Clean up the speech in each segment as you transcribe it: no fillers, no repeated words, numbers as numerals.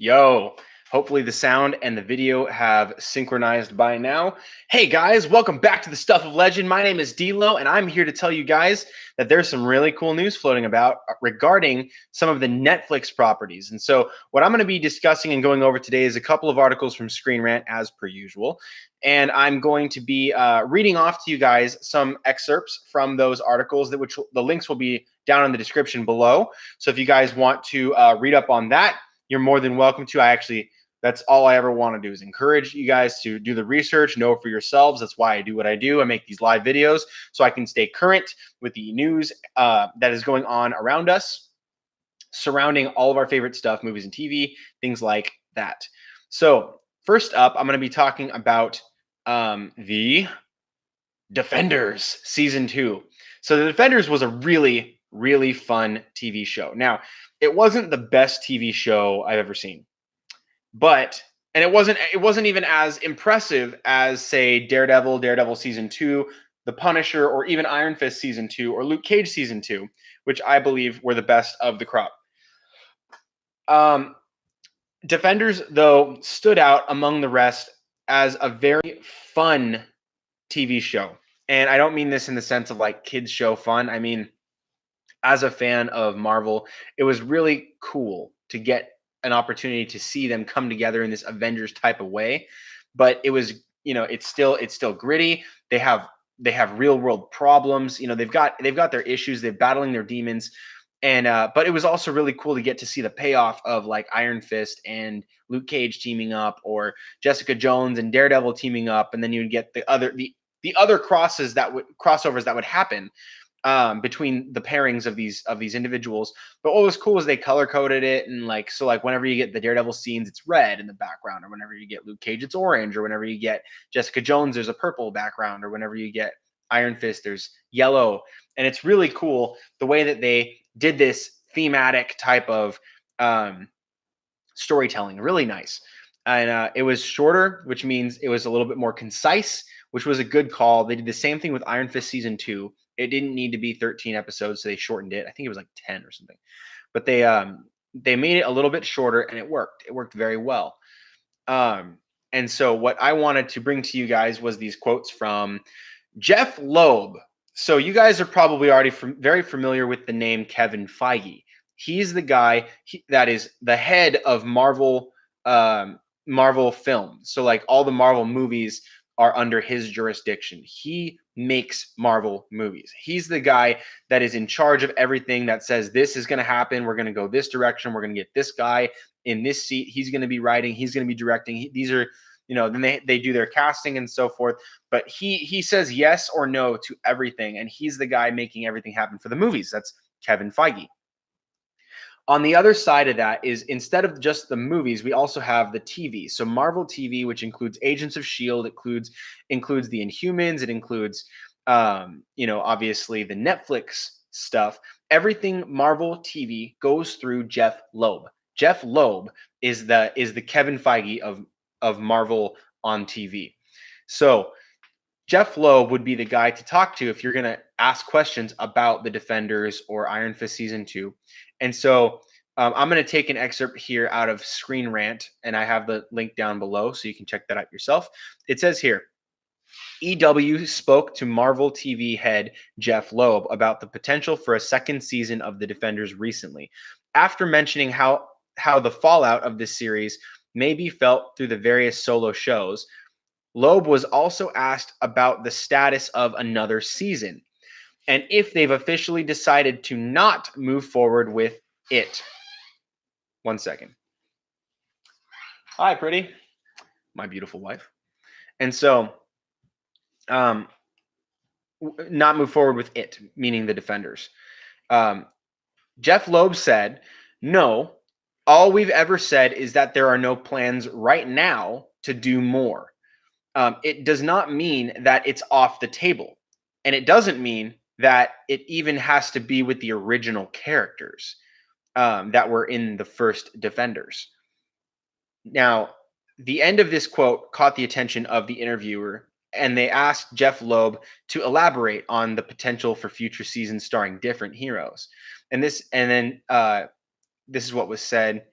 Yo, hopefully the sound and the video have synchronized by now. Hey guys, welcome back to the Stuff of Legend. My name is D'Lo, and I'm here to tell you guys that there's some really cool news floating about regarding some of the Netflix properties. And so, what I'm going to be discussing and going over today is a couple of articles from Screen Rant, as per usual. And I'm going to be reading off to you guys some excerpts from those articles, which the links will be down in the description below. So if you guys want to read up on that, you're more than welcome to. That's all I ever want to do is encourage you guys to do the research, know for yourselves. That's why I do what I do. I make these live videos so I can stay current with the news that is going on around us, surrounding all of our favorite stuff, movies and TV, things like that. So first up, I'm going to be talking about the Defenders Season 2. So The Defenders was a really, really fun TV show. Now, it wasn't the best TV show I've ever seen. And it wasn't even as impressive as, say, Daredevil Season 2, The Punisher, or even Iron Fist Season 2, or Luke Cage Season 2, which I believe were the best of the crop. Defenders, though, stood out among the rest as a very fun TV show. And I don't mean this in the sense of like kids show fun. I mean, as a fan of Marvel, it was really cool to get an opportunity to see them come together in this Avengers type of way. But it was, it's still gritty. They have real world problems. They've got their issues. They're battling their demons. And but it was also really cool to get to see the payoff of like Iron Fist and Luke Cage teaming up, or Jessica Jones and Daredevil teaming up, and then you would get the other crossovers that would happen between the pairings of these individuals. But what was cool is they color coded it, and so whenever you get the Daredevil scenes, it's red in the background, or whenever you get Luke Cage, it's orange, or whenever you get Jessica Jones, there's a purple background, or whenever you get Iron Fist, there's yellow. And it's really cool the way that they did this thematic type of storytelling. Really nice. And it was shorter, which means it was a little bit more concise, which was a good call. They did the same thing with Iron Fist Season 2. It didn't need to be 13 episodes, so they shortened it. I think it was like 10 or something. But they made it a little bit shorter, and it worked. It worked very well. And so what I wanted to bring to you guys was these quotes from Jeph Loeb. So you guys are probably already very familiar with the name Kevin Feige. He's the guy that is the head of Marvel films. So like all the Marvel movies are under his jurisdiction. He makes Marvel movies. He's the guy that is in charge of everything, that says this is going to happen. We're going to go this direction. We're going to get this guy in this seat. He's going to be writing. He's going to be directing. These are, then they do their casting and so forth. But he says yes or no to everything. And he's the guy making everything happen for the movies. That's Kevin Feige. On the other side of that is, instead of just the movies, we also have the TV. So Marvel TV, which includes Agents of S.H.I.E.L.D., includes the Inhumans, it includes, obviously the Netflix stuff. Everything Marvel TV goes through Jeph Loeb. Jeph Loeb is the Kevin Feige of Marvel on TV. So Jeph Loeb would be the guy to talk to if you're going to ask questions about the Defenders or Iron Fist Season 2. And so I'm going to take an excerpt here out of Screen Rant, and I have the link down below so you can check that out yourself. It says here, EW spoke to Marvel TV head Jeph Loeb about the potential for a second season of The Defenders recently, after mentioning how the fallout of this series may be felt through the various solo shows. Loeb was also asked about the status of another season, and if they've officially decided to not move forward with it. 1 second. Hi, pretty. My beautiful wife. And so, not move forward with it, meaning the Defenders. Jeph Loeb said, no, all we've ever said is that there are no plans right now to do more. It does not mean that it's off the table. And it doesn't mean that it even has to be with the original characters that were in the first Defenders. Now, the end of this quote caught the attention of the interviewer, and they asked Jeph Loeb to elaborate on the potential for future seasons starring different heroes. This is what was said.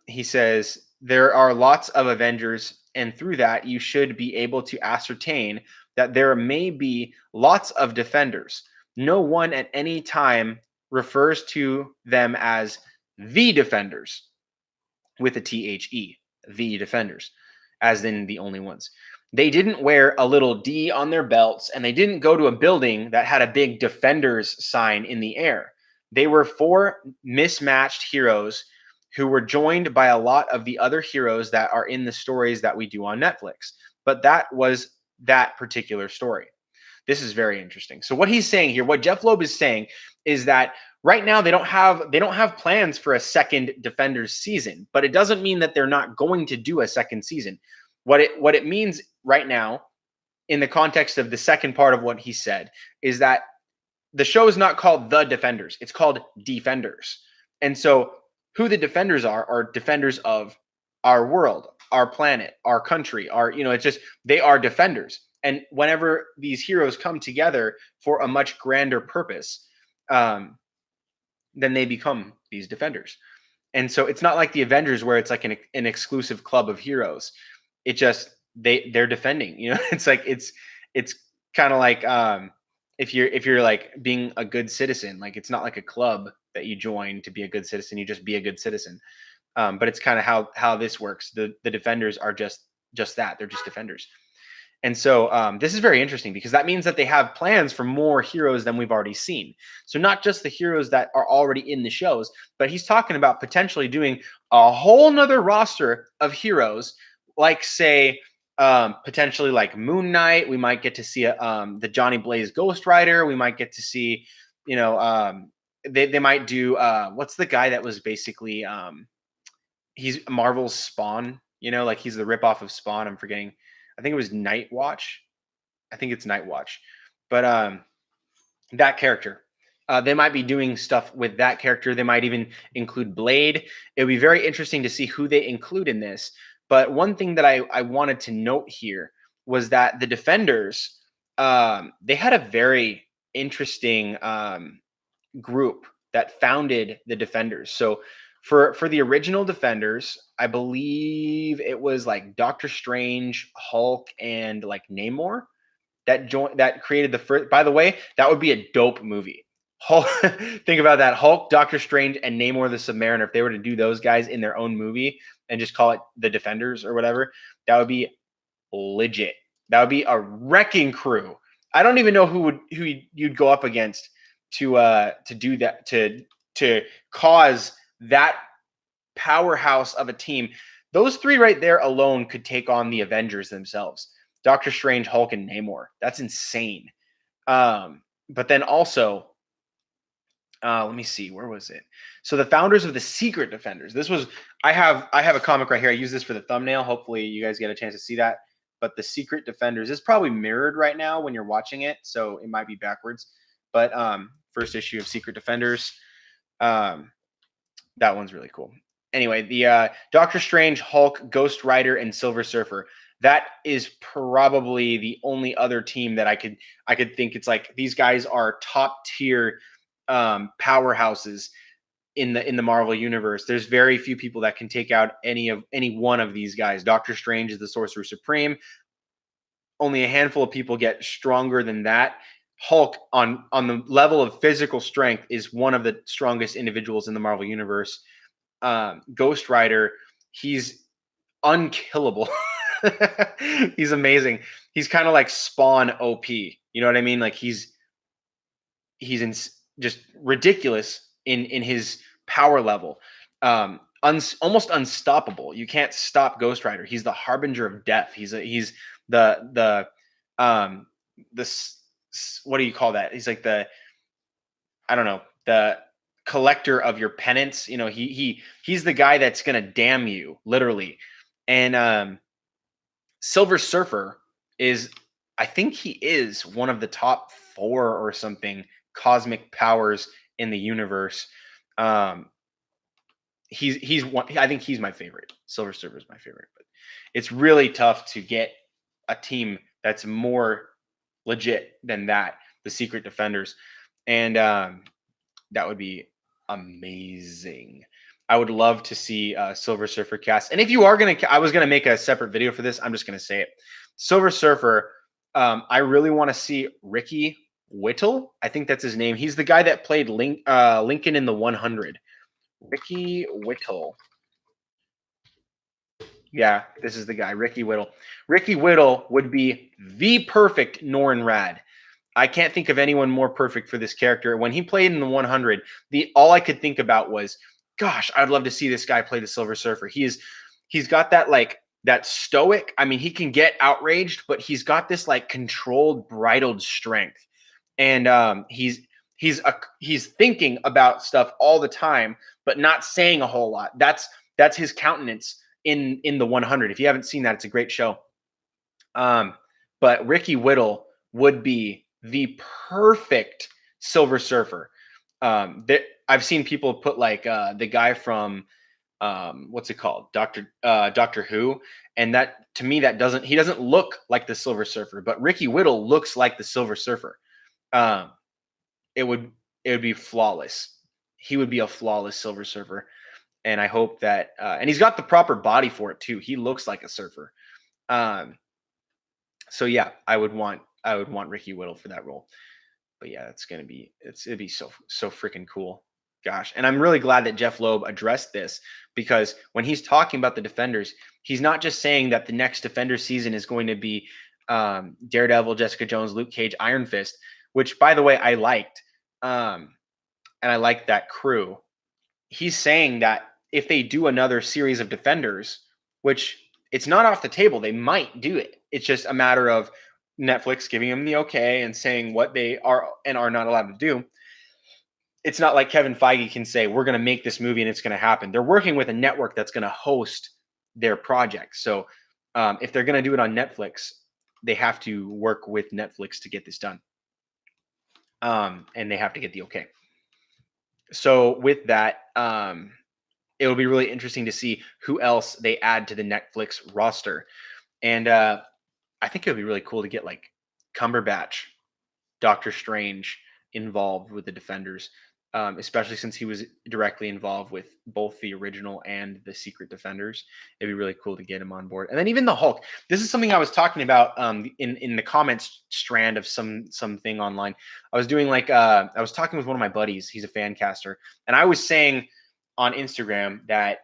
He says there are lots of Avengers, and through that, you should be able to ascertain that there may be lots of defenders. No one at any time refers to them as the defenders with a the defenders, as in the only ones. They didn't wear a little D on their belts, and they didn't go to a building that had a big defenders sign in the air. They were four mismatched heroes who were joined by a lot of the other heroes that are in the stories that we do on Netflix. But that was that particular story. This is very interesting. So what he's saying here, what Jeph Loeb is saying, is that right now they don't have plans for a second Defenders season, but it doesn't mean that they're not going to do a second season. What it means right now, in the context of the second part of what he said, is that the show is not called The Defenders; it's called Defenders. And so, who the Defenders are defenders of our world, our planet, our country, it's just they are defenders. And whenever these heroes come together for a much grander purpose, um, then they become these defenders. And so it's not like the Avengers where it's like an exclusive club of heroes. It just they're defending. It's like it's kind of like if you're like being a good citizen, like it's not like a club that you join to be a good citizen. You just be a good citizen. But it's kind of how this works. The defenders are just that. They're just defenders. And so this is very interesting because that means that they have plans for more heroes than we've already seen. So not just the heroes that are already in the shows, but he's talking about potentially doing a whole nother roster of heroes, like say potentially like Moon Knight. We might get to see the Johnny Blaze Ghost Rider. We might get to see, they might do what's the guy that was basically he's Marvel's Spawn. Like he's the ripoff of Spawn. I'm forgetting. I think it was Night Watch. I think it's Night Watch. But that character. They might be doing stuff with that character. They might even include Blade. It would be very interesting to see who they include in this. But one thing that I wanted to note here was that the Defenders, they had a very interesting group that founded the Defenders. So for the original Defenders, I believe it was like Doctor Strange, Hulk, and like Namor that created the first. By the way, that would be a dope movie. Hulk, think about that. Hulk, Doctor Strange, and Namor the Submariner. If they were to do those guys in their own movie and just call it the Defenders or whatever, that would be legit. That would be a wrecking crew. I don't even know who you'd go up against to do that to cause that powerhouse of a team. Those three right there alone could take on the Avengers themselves. Doctor Strange, Hulk, and Namor. That's insane. But then also, let me see, where was it? So the founders of the Secret Defenders. This was I have a comic right here. I use this for the thumbnail. Hopefully you guys get a chance to see that. But the Secret Defenders is probably mirrored right now when you're watching it, so it might be backwards. But first issue of Secret Defenders. That one's really cool. Anyway, the Doctor Strange, Hulk, Ghost Rider, and Silver Surfer. That is probably the only other team that I could think. It's like these guys are top tier powerhouses in the Marvel universe. There's very few people that can take out any one of these guys. Doctor Strange is the Sorcerer Supreme. Only a handful of people get stronger than that. Hulk on the level of physical strength is one of the strongest individuals in the Marvel universe. Ghost Rider, he's unkillable. He's amazing. He's kind of like Spawn OP. You know what I mean? Like he's just ridiculous in his power level. Almost unstoppable. You can't stop Ghost Rider. He's the harbinger of death. He's the what do you call that? He's like I don't know, the collector of your penance. He's the guy that's gonna damn you, literally. And Silver Surfer is, I think he is one of the top 4 or something cosmic powers in the universe. He's one. I think he's my favorite. Silver Surfer is my favorite, but it's really tough to get a team that's more legit than that. The Secret Defenders, and that would be amazing. I would love to see Silver Surfer cast. And if you are gonna, I was gonna make a separate video for this. I'm just gonna say it. Silver Surfer. I really want to see Ricky Whittle. I think that's his name. He's the guy that played Lincoln in the 100. Ricky Whittle. Yeah, this is the guy, Ricky Whittle. Ricky Whittle would be the perfect Norrin Rad. I can't think of anyone more perfect for this character. When he played in the 100, the all I could think about was, gosh, I'd love to see this guy play the Silver Surfer. He's got that like that stoic. I mean, he can get outraged, but he's got this like controlled, bridled strength, and he's thinking about stuff all the time, but not saying a whole lot. That's his countenance in the 100. If you haven't seen that, it's a great show. Um, but Ricky Whittle would be the perfect Silver Surfer. I've seen people put like the guy from what's it called, Doctor Who, and that to me that doesn't he doesn't look like the Silver Surfer, but Ricky Whittle looks like the Silver Surfer. Um, it would it would be flawless. He would be a flawless Silver Surfer, and I hope that and he's got the proper body for it too. He looks like a surfer. Um, so yeah, I would want Ricky Whittle for that role. But yeah, it'd be so freaking cool. Gosh, and I'm really glad that Jeph Loeb addressed this because when he's talking about the Defenders, he's not just saying that the next Defender season is going to be Daredevil, Jessica Jones, Luke Cage, Iron Fist, which by the way I liked, and I liked that crew. He's saying that if they do another series of Defenders, which it's not off the table, they might do it. It's just a matter of Netflix giving them the okay and saying what they are and are not allowed to do. It's not like Kevin Feige can say, we're going to make this movie and it's going to happen. They're working with a network that's going to host their project. So if they're going to do it on Netflix, they have to work with Netflix to get this done. And they have to get the okay. So with that, it will be really interesting to see who else they add to the Netflix roster. And I think it would be really cool to get like Cumberbatch, Doctor Strange involved with the Defenders, especially since he was directly involved with both the original and the Secret Defenders. It'd be really cool to get him on board. And then even the Hulk. This is something I was talking about in the comments strand of something online. I was doing like I was talking with one of my buddies. He's a fan caster, and I was saying on Instagram that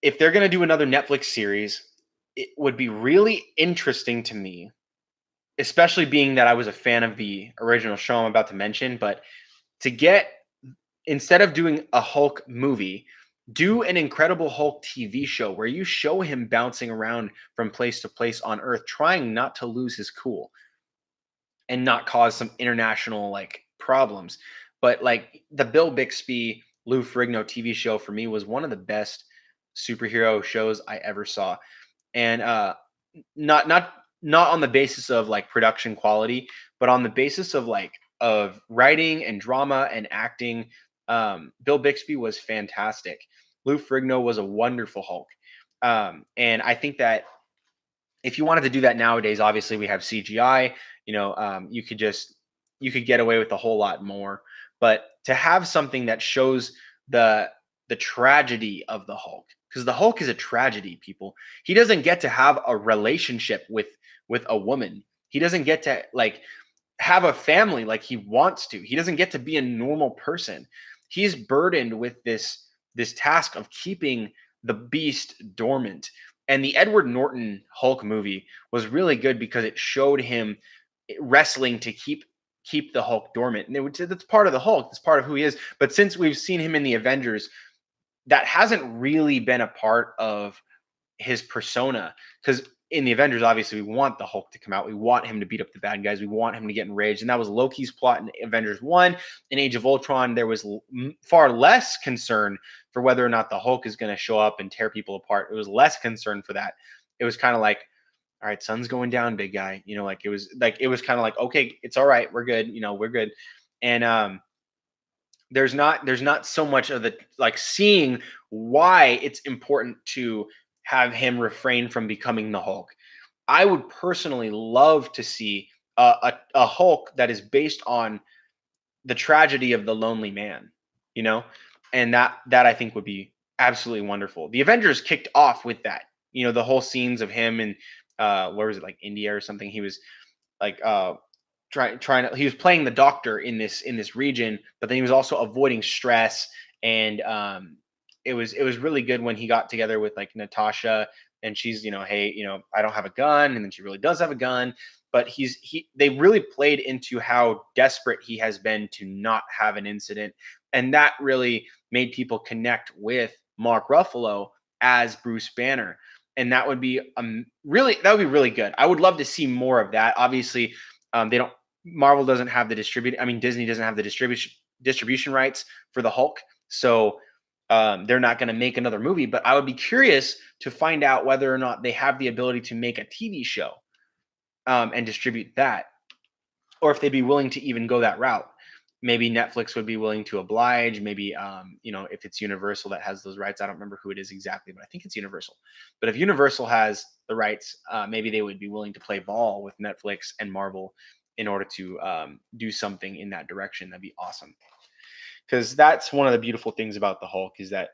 if they're going to do another Netflix series, it would be really interesting to me, especially being that I was a fan of the original show I'm about to mention, but to get instead of doing a Hulk movie, do an Incredible Hulk TV show where you show him bouncing around from place to place on Earth, trying not to lose his cool and not cause some international like problems. But like the Bill Bixby, Lou Ferrigno TV show for me was one of the best superhero shows I ever saw. And not not not on the basis of like production quality, but on the basis of like of writing and drama and acting. Bill Bixby was fantastic. Lou Ferrigno was a wonderful Hulk. And I think that if you wanted to do that nowadays, obviously we have CGI. You could get away with a whole lot more. But to have something that shows the the tragedy of the Hulk, because the Hulk is a tragedy, people. He doesn't get to have a relationship with a woman. He doesn't get to like have a family like he wants to. He doesn't get to be a normal person. He's burdened with this task of keeping the beast dormant. And the Edward Norton Hulk movie was really good because it showed him wrestling to keep the Hulk dormant. And that's part of the Hulk. That's part of who he is. But since we've seen him in the Avengers, that hasn't really been a part of his persona because in the Avengers, obviously, we want the Hulk to come out. We want him to beat up the bad guys. We want him to get enraged. And that was Loki's plot in Avengers 1. In Age of Ultron, there was far less concern for whether or not the Hulk is going to show up and tear people apart. It was less concern for that. It was kind of like, all right, sun's going down, big guy. Like it was kind of like, okay, it's all right. We're good. We're good. And there's not so much of the like seeing why it's important to have him refrain from becoming the Hulk. I would personally love to see a Hulk that is based on the tragedy of the lonely man, you know, and that I think would be absolutely wonderful. The Avengers kicked off with that. The whole scenes of him and where was it, like India or something? He was like trying to he was playing the doctor in this region, but then he was also avoiding stress. And it was really good when he got together with like Natasha, and she's, hey, I don't have a gun, and then she really does have a gun. But they really played into how desperate he has been to not have an incident, and that really made people connect with Mark Ruffalo as Bruce Banner. And that would be really good. I would love to see more of that. Obviously, they don't Marvel doesn't have the Disney doesn't have the distribution rights for the Hulk, so they're not going to make another movie. But I would be curious to find out whether or not they have the ability to make a TV show and distribute that, or if they'd be willing to even go that route. Maybe Netflix would be willing to oblige. Maybe if it's Universal that has those rights. I don't remember who it is exactly, but I think it's Universal. But if Universal has the rights, maybe they would be willing to play ball with Netflix and Marvel in order to do something in that direction. That'd be awesome. Because that's one of the beautiful things about the Hulk, is that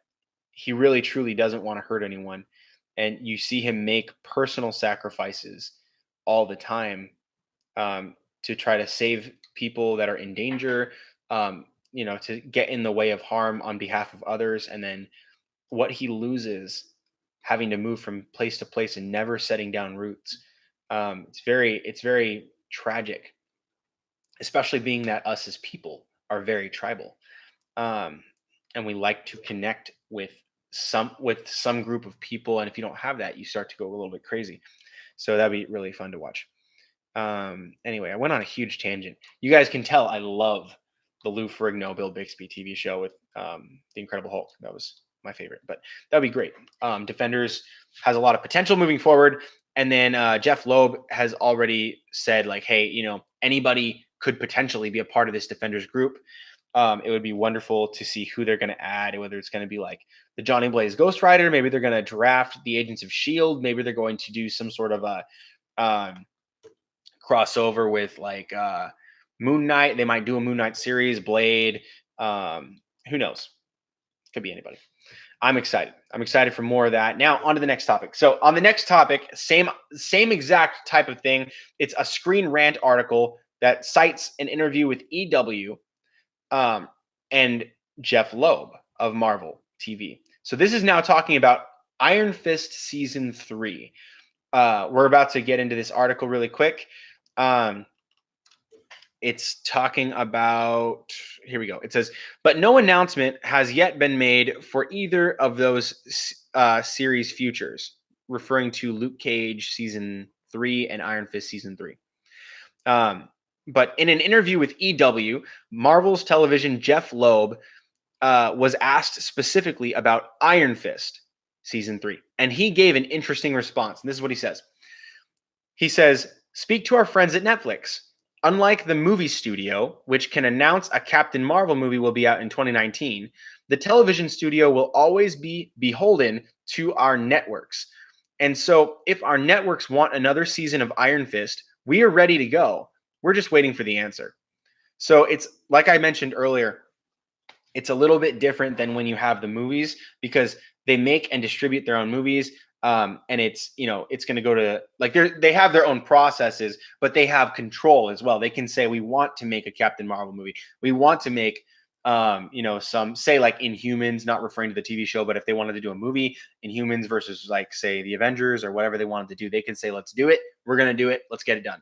he really truly doesn't want to hurt anyone, and you see him make personal sacrifices all the time, to try to save people that are in danger, to get in the way of harm on behalf of others. And then what he loses having to move from place to place and never setting down roots. It's very tragic, especially being that us as people are very tribal. Um, and we like to connect with some group of people. And if you don't have that, you start to go a little bit crazy. So that'd be really fun to watch. Anyway, I went on a huge tangent. You guys can tell I love the Lou Ferrigno, Bill Bixby TV show with the Incredible Hulk. That was my favorite, but that'd be great. Defenders has a lot of potential moving forward. And then Jeph Loeb has already said, like, hey, anybody could potentially be a part of this Defenders group. It would be wonderful to see who they're going to add, whether it's going to be like the Johnny Blaze Ghost Rider. Maybe they're going to draft the Agents of S.H.I.E.L.D. Maybe they're going to do some sort of a crossover with like Moon Knight. They might do a Moon Knight series, Blade. Who knows? Could be anybody. I'm excited. I'm excited for more of that. Now on to the next topic. So on the next topic, same exact type of thing. It's a Screen Rant article that cites an interview with EW and Jeph Loeb of Marvel TV. So this is now talking about Iron Fist season 3. We're about to get into this article really quick. It's talking about, here we go. It says, but no announcement has yet been made for either of those series futures, referring to Luke Cage season 3 and Iron Fist season 3. But in an interview with EW, Marvel's television Jeph Loeb was asked specifically about Iron Fist season 3, and he gave an interesting response. And this is what he says. He says, speak to our friends at Netflix. Unlike the movie studio, which can announce a Captain Marvel movie will be out in 2019, the television studio will always be beholden to our networks. And so if our networks want another season of Iron Fist, we are ready to go. We're just waiting for the answer. So it's like I mentioned earlier, it's a little bit different than when you have the movies, because they make and distribute their own movies. And it's going to go to, like, they have their own processes, but they have control as well. They can say, we want to make a Captain Marvel movie. We want to make, some, say, like Inhumans, not referring to the TV show, but if they wanted to do a movie, Inhumans versus, like, say, the Avengers or whatever they wanted to do, they can say, let's do it. We're going to do it. Let's get it done.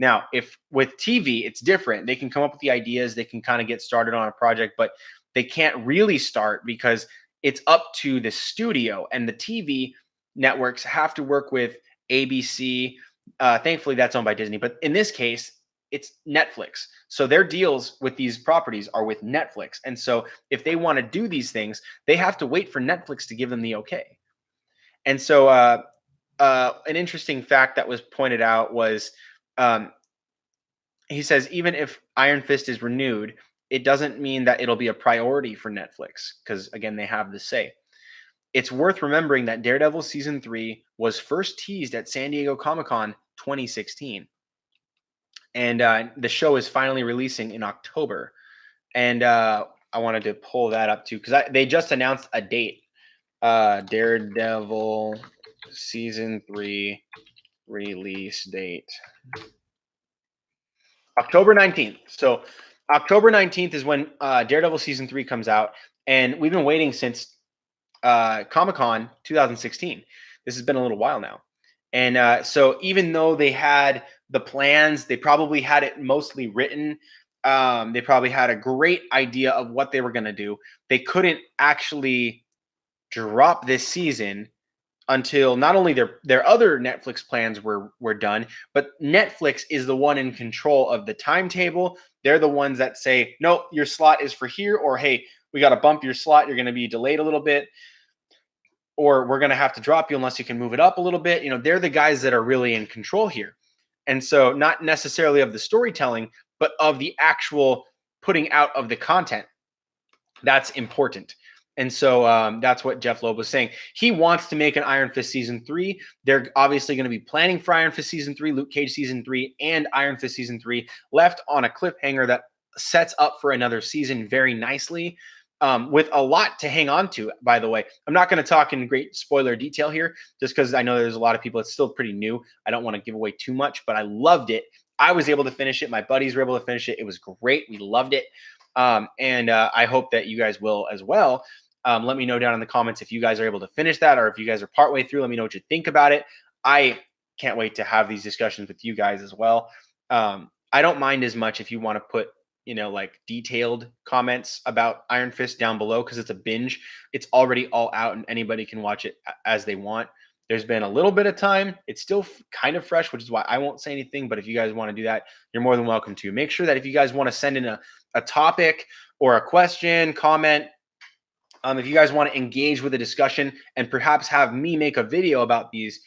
Now, if with TV, it's different. They can come up with the ideas. They can kind of get started on a project, but they can't really start because it's up to the studio, and the TV networks have to work with ABC. Thankfully, that's owned by Disney. But in this case, it's Netflix. So their deals with these properties are with Netflix. And so if they want to do these things, they have to wait for Netflix to give them the okay. And so an interesting fact that was pointed out was, he says, even if Iron Fist is renewed, it doesn't mean that it'll be a priority for Netflix, because, again, they have the say. It's worth remembering that Daredevil season 3 was first teased at San Diego Comic-Con 2016. And the show is finally releasing in October. And I wanted to pull that up too because they just announced a date. Daredevil season 3 release date. October 19th. So October 19th is when Daredevil season 3 comes out, and we've been waiting since Comic-Con 2016. This has been a little while now. And so even though they had the plans, they probably had it mostly written. They probably had a great idea of what they were going to do. They couldn't actually drop this season until not only their other Netflix plans were done, but Netflix is the one in control of the timetable. They're the ones that say, "No, your slot is for here," or "Hey, we got to bump your slot. You're going to be delayed a little bit." Or we're going to have to drop you unless you can move it up a little bit. They're the guys that are really in control here. And so not necessarily of the storytelling, but of the actual putting out of the content. That's important. And so that's what Jeph Loeb was saying. He wants to make an Iron Fist season 3. They're obviously going to be planning for Iron Fist season 3, Luke Cage season 3, and Iron Fist season 3, left on a cliffhanger that sets up for another season very nicely. With a lot to hang on to, by the way. I'm not going to talk in great spoiler detail here, just because I know there's a lot of people. It's still pretty new. I don't want to give away too much, but I loved it. I was able to finish it. My buddies were able to finish it. It was great. We loved it. And I hope that you guys will as well. Let me know down in the comments if you guys are able to finish that, or if you guys are partway through. Let me know what you think about it. I can't wait to have these discussions with you guys as well. I don't mind as much if you want to put like detailed comments about Iron Fist down below, because it's a binge. It's already all out and anybody can watch it as they want. There's been a little bit of time. It's still kind of fresh, which is why I won't say anything. But if you guys want to do that, you're more than welcome to. Make sure that if you guys want to send in a topic or a question, comment, if you guys want to engage with the discussion and perhaps have me make a video about these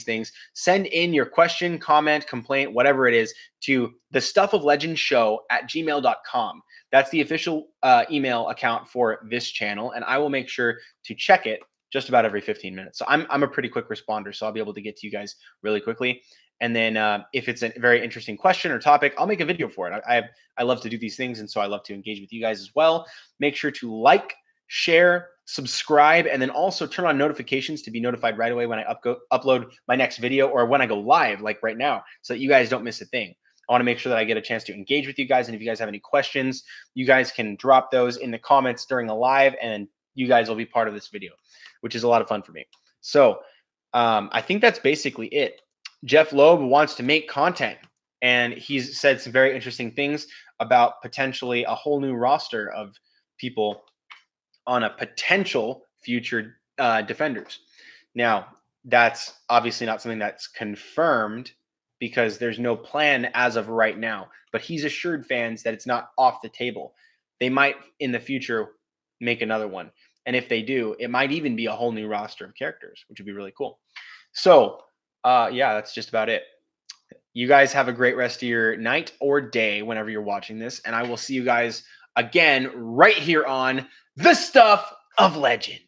things, send in your question, comment, complaint, whatever it is, to the Stuff of Legend Show at gmail.com. That's the official email account for this channel, and I will make sure to check it just about every 15 minutes. So I'm a pretty quick responder, so I'll be able to get to you guys really quickly. And then if it's a very interesting question or topic, I'll make a video for it. I love to do these things, and so I love to engage with you guys as well. Make sure to like, share, subscribe, and then also turn on notifications to be notified right away when I upload my next video, or when I go live, like right now, so that you guys don't miss a thing. I want to make sure that I get a chance to engage with you guys. And if you guys have any questions, you guys can drop those in the comments during the live, and you guys will be part of this video, which is a lot of fun for me. So I think that's basically it. Jeph Loeb wants to make content, and he's said some very interesting things about potentially a whole new roster of people on a potential future Defenders. Now, that's obviously not something that's confirmed, because there's no plan as of right now, but he's assured fans that it's not off the table. They might in the future make another one. And if they do, it might even be a whole new roster of characters, which would be really cool. So, yeah, that's just about it. You guys have a great rest of your night or day whenever you're watching this, and I will see you guys again right here on The Stuff of Legend.